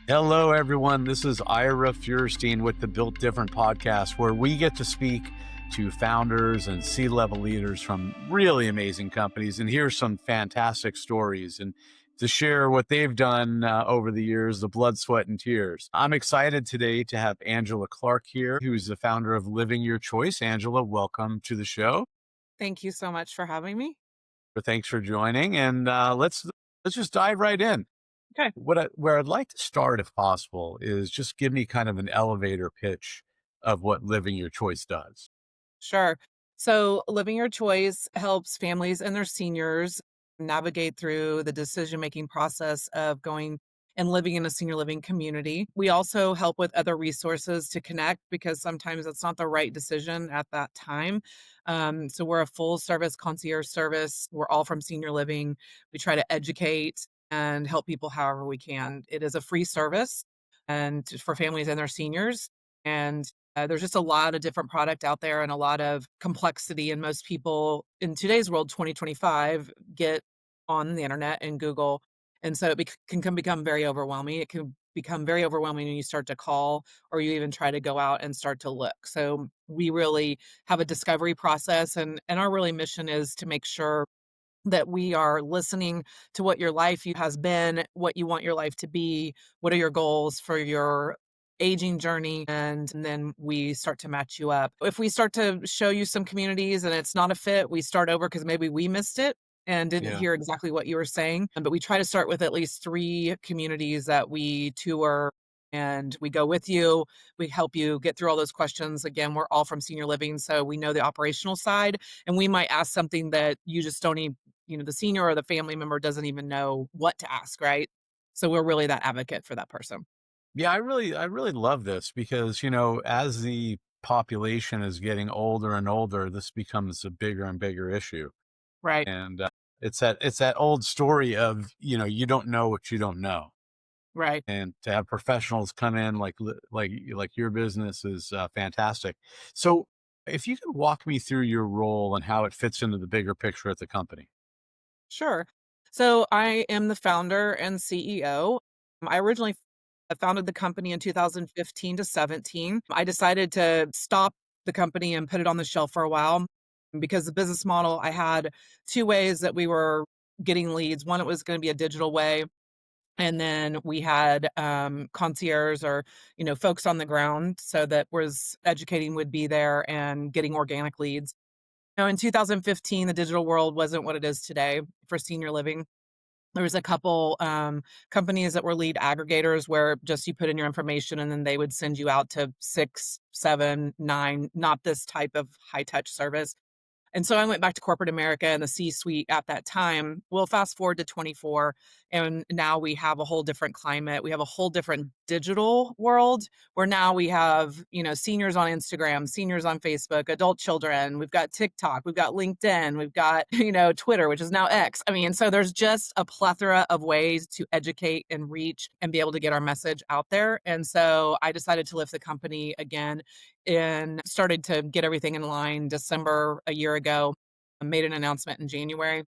Hello, everyone. This is Ira Feuerstein with the Built Different podcast, where we get to speak to founders and C-level leaders from really amazing companies and hear some fantastic stories and to share what they've done over the years, the blood, sweat, and tears. I'm excited today to have Angela Clark here, who's the founder of Living Your Choice. Angela, welcome to the show. Thank you so much for having me. Thanks for joining, and let's just dive right in. Okay. Where I'd like to start, if possible, is just give me kind of an elevator pitch of what Living Your Choice does. Sure. So, Living Your Choice helps families and their seniors navigate through the decision making process of going and living in a senior living community. We also help with other resources to connect because sometimes it's not the right decision at that time. So, we're a full service concierge service. We're all from senior living. We try to educate and help people however we can. It is a free service and for families and their seniors. And there's just a lot of different product out there and a lot of complexity. And most people in today's world, 2025, get on the internet and Google. And so can become very overwhelming. It can become very overwhelming when you start to call or you even try to go out and start to look. So we really have a discovery process. And our really mission is to make sure that we are listening to what your life has been, what you want your life to be, what are your goals for your aging journey, and then we start to match you up. If we start to show you some communities and it's not a fit, we start over because maybe we missed it and didn't Yeah. hear exactly what you were saying. But we try to start with at least 3 communities that we tour and we go with you. We help you get through all those questions. Again, we're all from senior living, so we know the operational side, and we might ask something that you just don't even, the senior or the family member doesn't even know what to ask, right? So we're really that advocate for that person. Yeah, I really love this because, as the population is getting older and older, this becomes a bigger and bigger issue. Right, And it's that old story of, you don't know what you don't know. right. And to have professionals come in like your business is fantastic. So, if you could walk me through your role and how it fits into the bigger picture at the company. Sure. So I am the founder and CEO. I originally founded the company in 2015 to 17. I decided to stop the company and put it on the shelf for a while because the business model I had 2 ways that we were getting leads. One, it was going to be a digital way. And then we had concierge or, folks on the ground so that was educating would be there and getting organic leads. In 2015, the digital world wasn't what it is today for senior living. There was a couple companies that were lead aggregators where just you put in your information and then they would send you out to 6, 7, 9, not this type of high touch service. And so I went back to corporate America and the C-suite at that time. Well, fast forward to 24, and now we have a whole different climate. We have a whole different digital world where now we have, seniors on Instagram, seniors on Facebook, adult children. We've got TikTok, we've got LinkedIn, we've got, Twitter, which is now X. I mean, so there's just a plethora of ways to educate and reach and be able to get our message out there. And so I decided to lift the company again and started to get everything in line December a year ago. I made an announcement in January.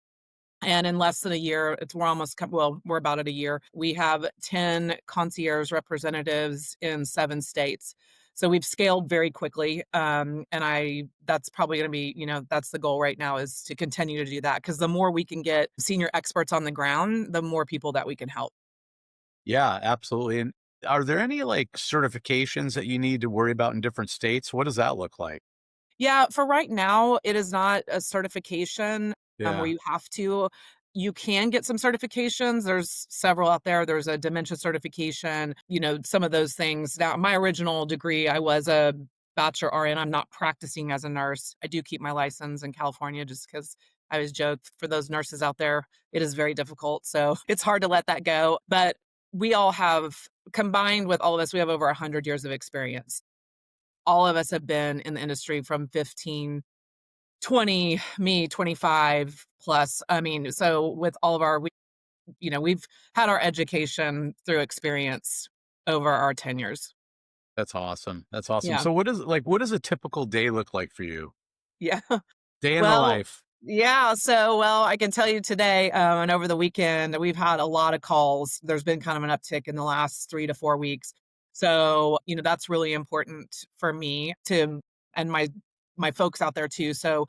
And in less than a year, we're about at a year. We have 10 concierge representatives in 7 states. So we've scaled very quickly. That's probably going to be, that's the goal right now is to continue to do that. Because the more we can get senior experts on the ground, the more people that we can help. Yeah, absolutely. And are there any like certifications that you need to worry about in different states? What does that look like? Yeah, for right now, it is not a certification, where Yeah. you have to. You can get some certifications. There's several out there. There's a dementia certification, some of those things. Now, my original degree, I was a bachelor RN. I'm not practicing as a nurse. I do keep my license in California just because I always joke for those nurses out there, it is very difficult. So it's hard to let that go. But we all have, combined with all of us, we have over 100 years of experience. All of us have been in the industry from 15, 20, me 25 plus. I mean, so with all of we've had our education through experience over our tenures. That's awesome. That's awesome. Yeah. So what does a typical day look like for you? Yeah. Day in the Well, life. Yeah, so, well, I can tell you today, and over the weekend, we've had a lot of calls. There's been kind of an uptick in the last 3 to 4 weeks. So, that's really important for me to and my folks out there too. So,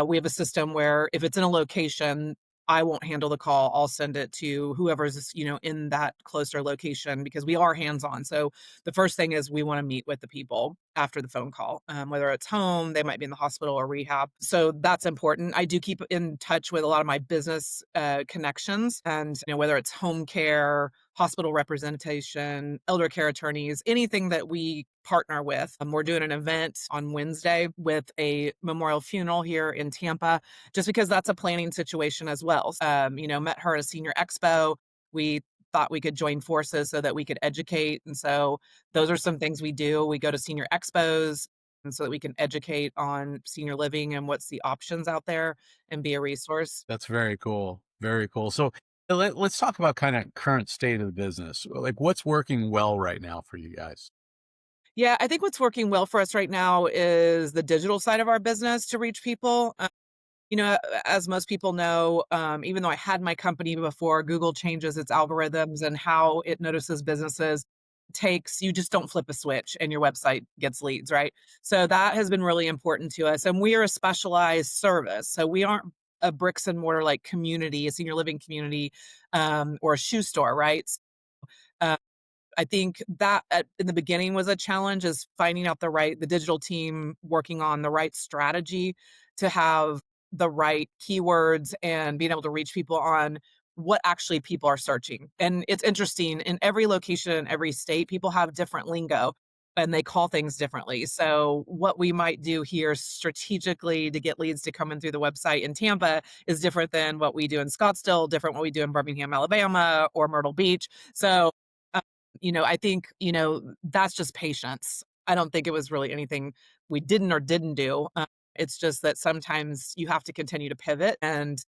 we have a system where if it's in a location, I won't handle the call. I'll send it to whoever's, in that closer location because we are hands-on. So, the first thing is we wanna meet with the people after the phone call, whether it's home, they might be in the hospital or rehab. So that's important. I do keep in touch with a lot of my business connections, and whether it's home care, hospital representation, elder care attorneys, anything that we partner with. We're doing an event on Wednesday with a memorial funeral here in Tampa, just because that's a planning situation as well. Met her at a senior expo. We thought we could join forces so that we could educate. And so those are some things we do. We go to senior expos and so that we can educate on senior living and what's the options out there and be a resource. That's very cool. Very cool. So let's talk about kind of current state of the business. Like what's working well right now for you guys? Yeah, I think what's working well for us right now is the digital side of our business to reach people. As most people know, even though I had my company before, Google changes its algorithms and how it notices businesses takes you just don't flip a switch and your website gets leads, right? So that has been really important to us. And we are a specialized service. So we aren't a bricks and mortar like community, a senior living community, or a shoe store, right? Uh, I think that in the beginning was a challenge is finding out the digital team working on the right strategy to have the right keywords and being able to reach people on what actually people are searching. And it's interesting in every location, in every state, people have different lingo and they call things differently. So what we might do here strategically to get leads to come in through the website in Tampa is different than what we do in Scottsdale, different what we do in Birmingham, Alabama, or Myrtle Beach. So I think, that's just patience. I don't think it was really anything we didn't or didn't do. It's just that sometimes you have to continue to pivot. And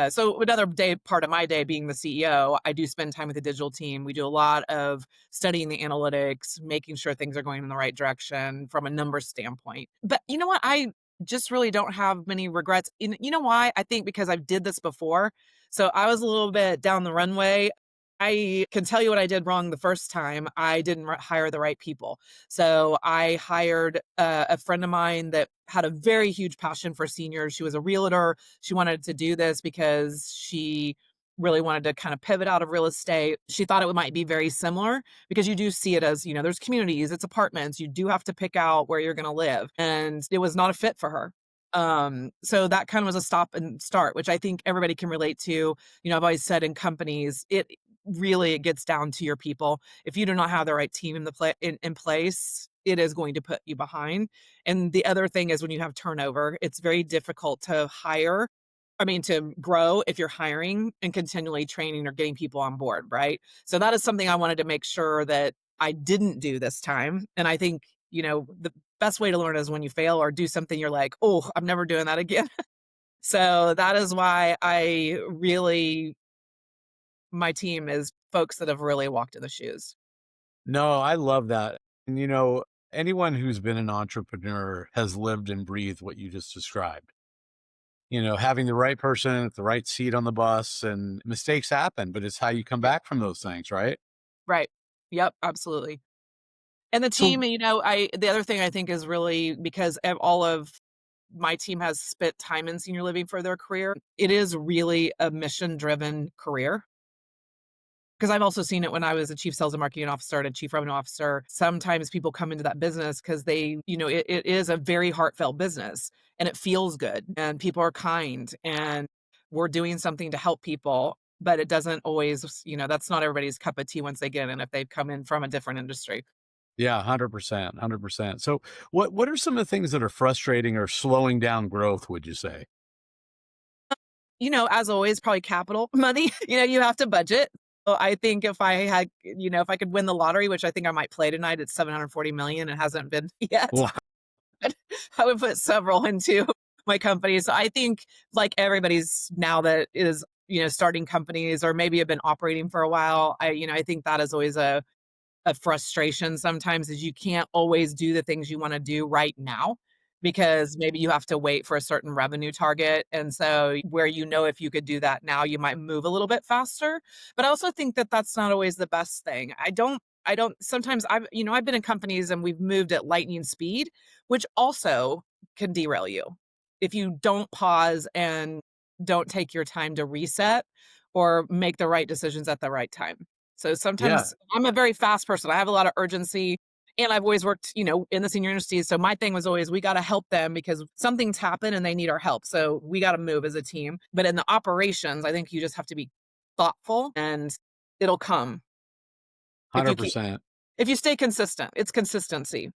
so another day, part of my day being the CEO, I do spend time with the digital team. We do a lot of studying the analytics, making sure things are going in the right direction from a numbers standpoint. But you know what? I just really don't have many regrets. You know why? I think because I've did this before. So I was a little bit down the runway. I can tell you what I did wrong the first time. I didn't hire the right people. So I hired a friend of mine that had a very huge passion for seniors. She was a realtor. She wanted to do this because she really wanted to kind of pivot out of real estate. She thought it might be very similar because you do see it as, there's communities, it's apartments. You do have to pick out where you're going to live. And it was not a fit for her. So that kind of was a stop and start, which I think everybody can relate to. I've always said in companies, it gets down to your people. If you do not have the right team in place, it is going to put you behind. And the other thing is when you have turnover, it's very difficult to to grow if you're hiring and continually training or getting people on board, right? So that is something I wanted to make sure that I didn't do this time. And I think, the best way to learn is when you fail or do something you're like, "Oh, I'm never doing that again." So that is why my team is folks that have really walked in the shoes. No, I love that. And anyone who's been an entrepreneur has lived and breathed what you just described. Having the right person at the right seat on the bus and mistakes happen, but it's how you come Yep. back from those things, right? Right. Yep, absolutely. And the So team, I the other thing I think is really because all of my team has spent time in senior living for their career, it is really a mission-driven career. Because I've also seen it when I was a chief sales and marketing officer and a chief revenue officer. Sometimes people come into that business because it is a very heartfelt business and it feels good and people are kind and we're doing something to help people. But it doesn't always, that's not everybody's cup of tea once they get in if they've come in from a different industry. yeah, 100%, 100%. So what are some of the things that are frustrating or slowing down growth, would you say? As always, probably capital money. You have to budget. So I think if I could win the lottery, which I think I might play tonight, it's 740 million. It hasn't been yet. Wow. I would put several into my company. So I think like everybody's now that is, starting companies or maybe have been operating for a while. I think that is always a frustration sometimes is you can't always do the things you want to do right now because maybe you have to wait for a certain revenue target. And so where if you could do that now, you might move a little bit faster. But I also think that that's not always the best thing. I don't sometimes I've been in companies and we've moved at lightning speed, which also can derail you if you don't pause and don't take your time to reset or make the right decisions at the right time. So Yeah. sometimes I'm a very fast person. I have a lot of urgency and I've always worked, in the senior industry. So my thing was always we got to help them because something's happened and they need our help. So we got to move as a team. But in the operations, I think you just have to be thoughtful and it'll come if you keep 100%. if you stay consistent. It's consistency.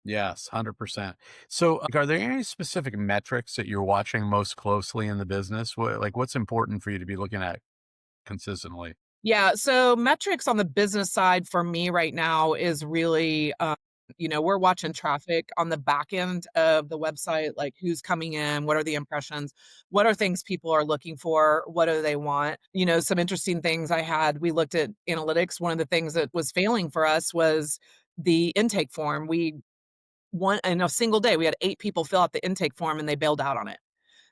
Yes, 100%. So, are there any specific metrics that you're watching most closely in the business? What's important for you to be looking at consistently? Yeah, so metrics on the business side for me right now is really, we're watching traffic on the back end of the website, like who's coming in, what are the impressions, what are things people are looking for, what do they want? Some interesting things we looked at analytics. One of the things that was failing for us was the intake form. In a single day, we had 8 people fill out the intake form and they bailed out on it.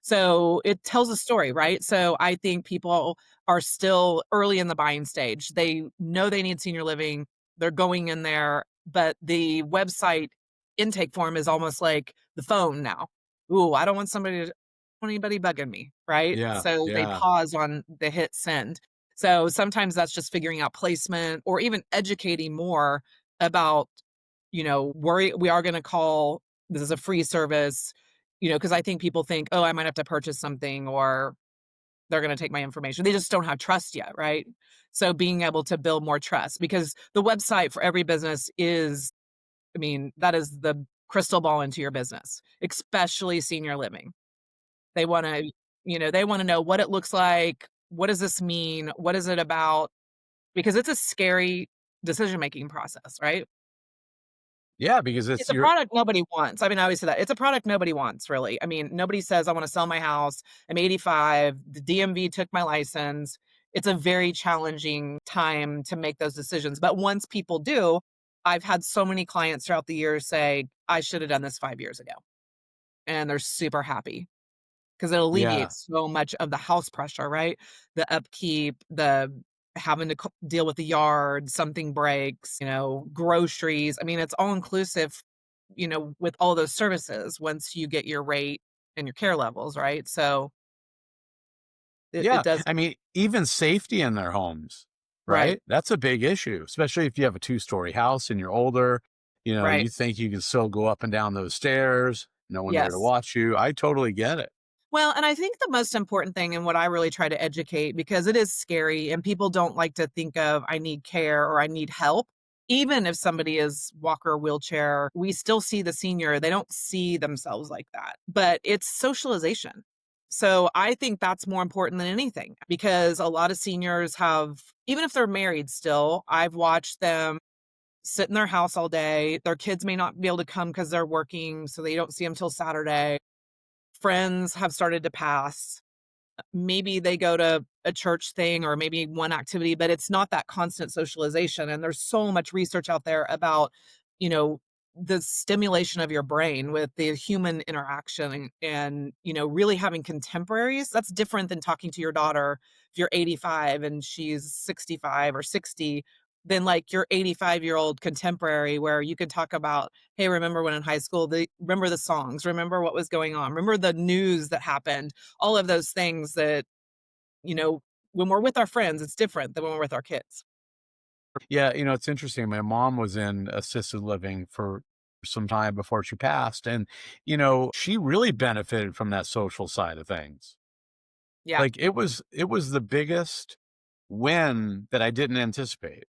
So it tells a story, right? So I think people are still early in the buying stage. They know they need senior living. They're going in there, but the website intake form is almost like the phone now. Ooh, I don't want anybody bugging me, right? Yeah, So they yeah, pause on the hit send. So sometimes that's just figuring out placement or even educating more about, we are going to call this is a free service, because I think people think, "Oh, I might have to purchase something or they're gonna take my information." They just don't have trust yet, right? So being able to build more trust because the website for every business that is the crystal ball into your business, especially senior living. They wanna they wanna know what it looks like, what does this mean, what is it about? Because it's a scary decision-making process, right? yeah. Because It's it's a your product nobody wants. I always say that. It's a product nobody wants, really. Nobody says, "I wanna sell my house. I'm 85. The DMV took my license." It's a very challenging time to make those decisions, but once people do, I've had so many clients throughout the years say, "I should have done this 5 years ago," and they're super happy. 'Cause it yeah, alleviates so much of the house pressure, right? The upkeep, the having to deal with the yard, something breaks, groceries. It's all inclusive, with all those services once you get your rate and your care levels, right? So it yeah. does. I mean, even safety in their homes, Right, right? That's a big issue, especially if you have a two-story house and you're older. right. You think you can still go up and down those stairs, no one there to Yes. watch you. I totally get it. Well, and I think the most important thing and what I really try to educate because it is scary and people don't like to think of I need care or I need help. Even if somebody is walker, wheelchair, we still see the senior. They don't see themselves like that. But it's socialization. So I think that's more important than anything because a lot of seniors even if they're married still, I've watched them sit in their house all day. Their kids may not be able to come because they're working, so they don't see them till Saturday. Friends have started to pass. Maybe they go to a church thing or maybe one activity, but it's not that constant socialization. And there's so much research out there about, you know, the stimulation of your brain with the human interaction and really having contemporaries. That's different than talking to your daughter if you're 85 and she's 65 or 60 than like your 85-year-old contemporary where you can talk about, hey, remember when in high school, remember the songs, remember what was going on, remember the news that happened, all of those things that, you know, when we're with our friends, it's different than when we're with our kids. Yeah, it's interesting. My mom was in assisted living for some time before she passed, and she really benefited from that social side of things. Yeah. Like it was the biggest win that I didn't anticipate.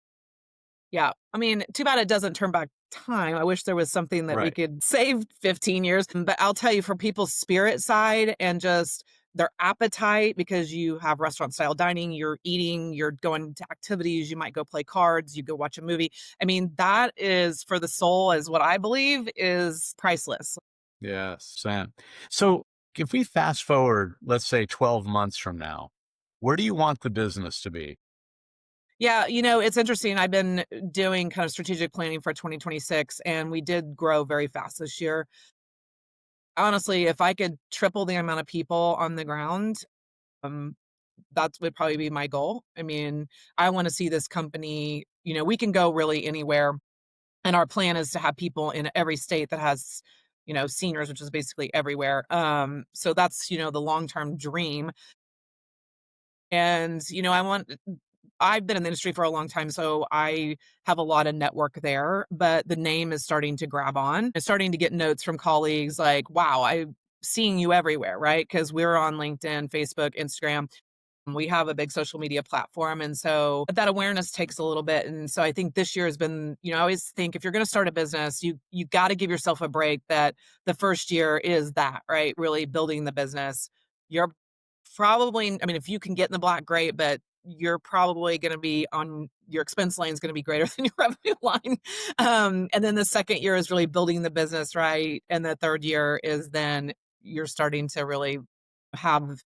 Yeah. Too bad it doesn't turn back time. I wish there was something that we Right. could save 15 years. But I'll tell you, for people's spirit side and just their appetite, because you have restaurant style dining, you're eating, you're going to activities, you might go play cards, you go watch a movie. That is for the soul, is what I believe is priceless. Yes. So if we fast forward, let's say 12 months from now, where do you want the business to be? Yeah, it's interesting. I've been doing kind of strategic planning for 2026, and we did grow very fast this year. honestly, if I could triple the amount of people on the ground, um, that would probably be my goal. I mean, I wanna see this company, we can go really anywhere, and our plan is to have people in every state that has, seniors, which is basically everywhere. So that's, the long-term dream. And, I've been in the industry for a long time, so I have a lot of network there, but the name is starting to grab on. I'm starting to get notes from colleagues like, "Wow, I'm seeing you everywhere," right? Because 'Cause we're on LinkedIn, Facebook, Instagram. We have a big social media platform, and so that awareness takes a little bit, and so I think this year has been, I always think if you're gonna start a business, you gotta give yourself a break that the first year is that, right? Really building the business. You're probably, I mean, if you can get in the black, great, but you're probably gonna be on your expense line is gonna be greater than your revenue line. And then the second year is really building the business, right? And the third year is then you're starting to really have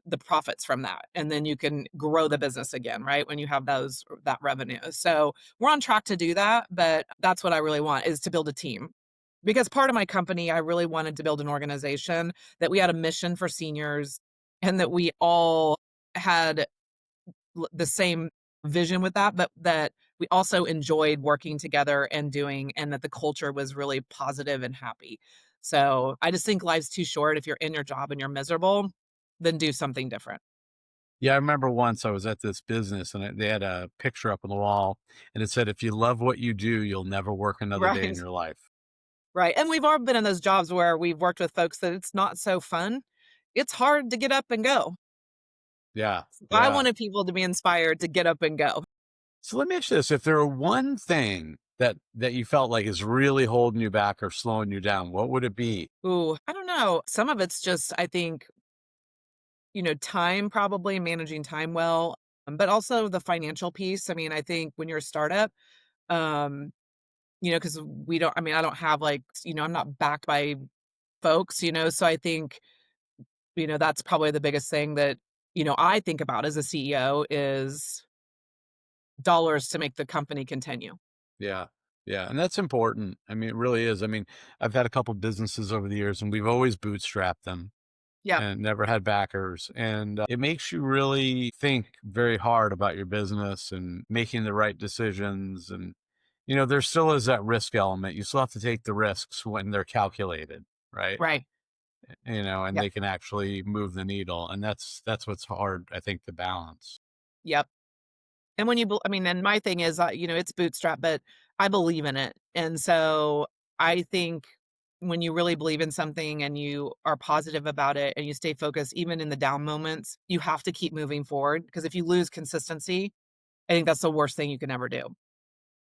the profits from that, and then you can grow the business again, right, when you have that revenue. So we're on track to do that, but that's what I really want, is to build a team. Because part of my company, I really wanted to build an organization that we had a mission for seniors, and that we all had the same vision with that, but that we also enjoyed working together and doing, and that the culture was really positive and happy. So I just think life's too short. If you're in your job and you're miserable, then do something different. Yeah, I remember once I was at this business and they had a picture up on the wall and it said, "If you love what you do, you'll never work another day in Right. your life." Right. And we've all been in those jobs where we've worked with folks that it's not so fun. It's hard to get up and go. Yeah, I yeah. wanted people to be inspired to get up and go. So let me ask you this: if there were one thing that you felt like is really holding you back or slowing you down, what would it be? Ooh, I don't know. Some of it's just, I think, time, probably managing time well, but also the financial piece. I mean, I think when you're a startup, um, because I don't have like, I'm not backed by folks, so I think, that's probably the biggest thing that, I think about as a CEO is dollars to make the company continue. Yeah. Yeah, and that's important. I mean, it really is. I mean, I've had a couple businesses over the years and we've always bootstrapped them Yep, and never had backers. And it makes you really think very hard about your business and making the right decisions. And, there still is that risk element. You still have to take the risks when they're calculated, right? right. And Yep, they can actually move the needle. And that's what's hard, I think, to balance. yep. And when I mean, and my thing is, it's bootstrap, but I believe in it. And so I think when you really believe in something and you are positive about it and you stay focused, even in the down moments, you have to keep moving forward. Because if you lose consistency, I think that's the worst thing you can ever do.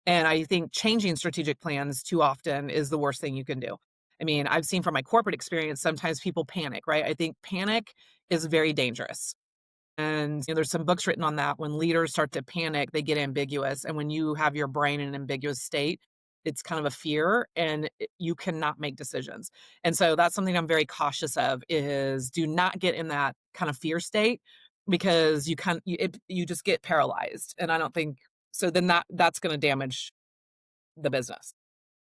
And I think changing strategic plans too often is the worst thing you can do. I mean, I've seen from my corporate experience, sometimes people panic, right? I think panic is very dangerous. And, there's some books written on that. When leaders start to panic, they get ambiguous. And when you have your brain in an ambiguous state, it's kind of a fear and you cannot make decisions. And so that's something I'm very cautious of, is do not get in that kind of fear state, because you just get paralyzed. And I don't think so, then that's going to damage the business.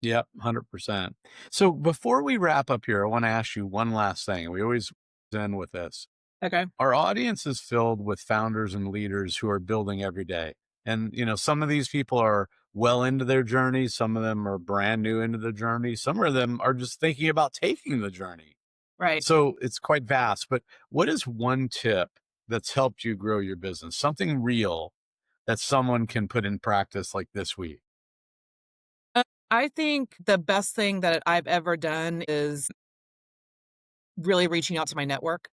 Yep, 100%. So before we wrap up here, I want to ask you one last thing. We always end with this. Okay. Our audience is filled with founders and leaders who are building every day. And, some of these people are well into their journey. Some of them are brand new into the journey. Some of them are just thinking about taking the journey. Right. So it's quite vast. But what is one tip that's helped you grow your business? Something real that someone can put in practice like this week? Uh, I think the best thing that I've ever done is really reaching out to my network.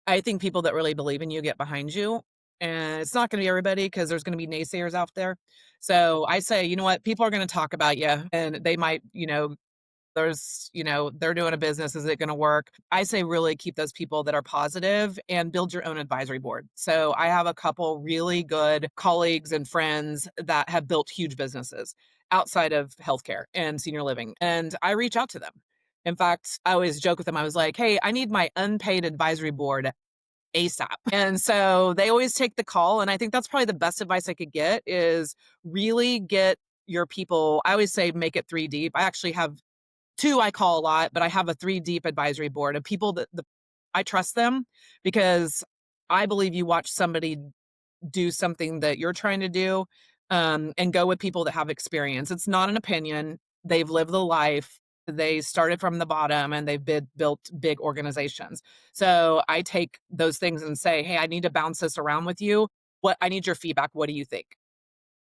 I think people that really believe in you get behind you, and it's not gonna be everybody, because there's gonna be naysayers out there. So I say, you know what? People are gonna talk about you, and they might, they're doing a business. Is it gonna work? I say really keep those people that are positive and build your own advisory board. So I have a couple really good colleagues and friends that have built huge businesses outside of healthcare and senior living, and I reach out to them. In fact, I always joke with them. I was like, "Hey, I need my unpaid advisory board ASAP." And so they always take the call, and I think that's probably the best advice I could get, is really get your people. I always say make it 3 deep. I actually have 2 I call a lot, but I have a 3 deep advisory board of people that I trust them because I believe you watch somebody do something that you're trying to do, and go with people that have experience. It's not an opinion. They've lived the life. They started from the bottom and they've built big organizations. So I take those things and say, "Hey, I need to bounce this around with you. What I need your feedback. What do you think?"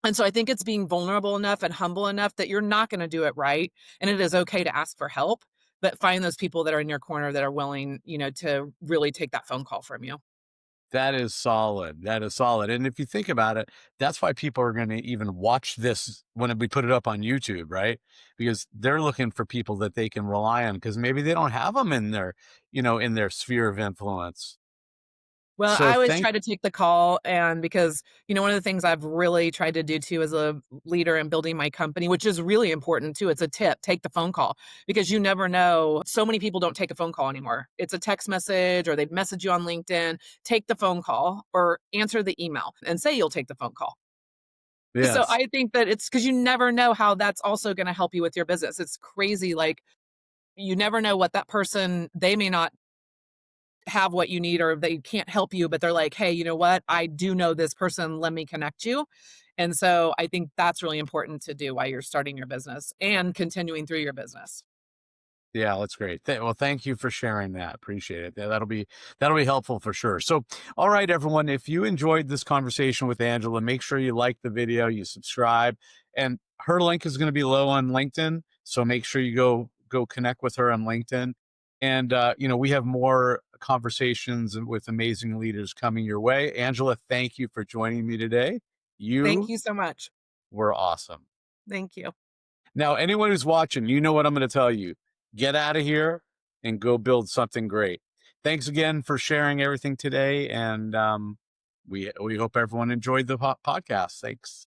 And so I think it's being vulnerable enough and humble enough that you're not going to do it right. And it is okay to ask for help, but find those people that are in your corner that are willing, to really take that phone call from you. That is solid. That is solid. And if you think about it, that's why people are going to even watch this when we put it up on YouTube, right? Because they're looking for people that they can rely on because maybe they don't have them in their, in their sphere of influence. Well, So I always thank try to take the call, and because, one of the things I've really tried to do too as a leader in building my company, which is really important too, it's a tip, take the phone call because you never know. So many people don't take a phone call anymore. It's a text message or they message you on LinkedIn. Take the phone call or answer the email and say you'll take the phone call. So yes. I think that it's because you never know how that's also going to help you with your business. It's crazy. Like, you never know what that person, they may not have what you need or they can't help you, but they're like, "Hey, you know what? I do know this person. Let me connect you." And so I think that's really important to do while you're starting your business and continuing through your business. Yeah, that's great. Well, thank you for sharing that. Appreciate it. Yeah, that'll be helpful for sure. So, all right, everyone, if you enjoyed this conversation with Angela, make sure you like the video, you subscribe, and her link is going to be low on LinkedIn. So make sure you go connect with her on LinkedIn. And we have more conversations with amazing leaders coming your way. Angela, thank you for joining me today. Thank You you so much. were awesome. Thank you. Now, anyone who's watching, you know what I'm going to tell you. Get out of here and go build something great. Thanks again for sharing everything today. And we hope everyone enjoyed the podcast. Thanks.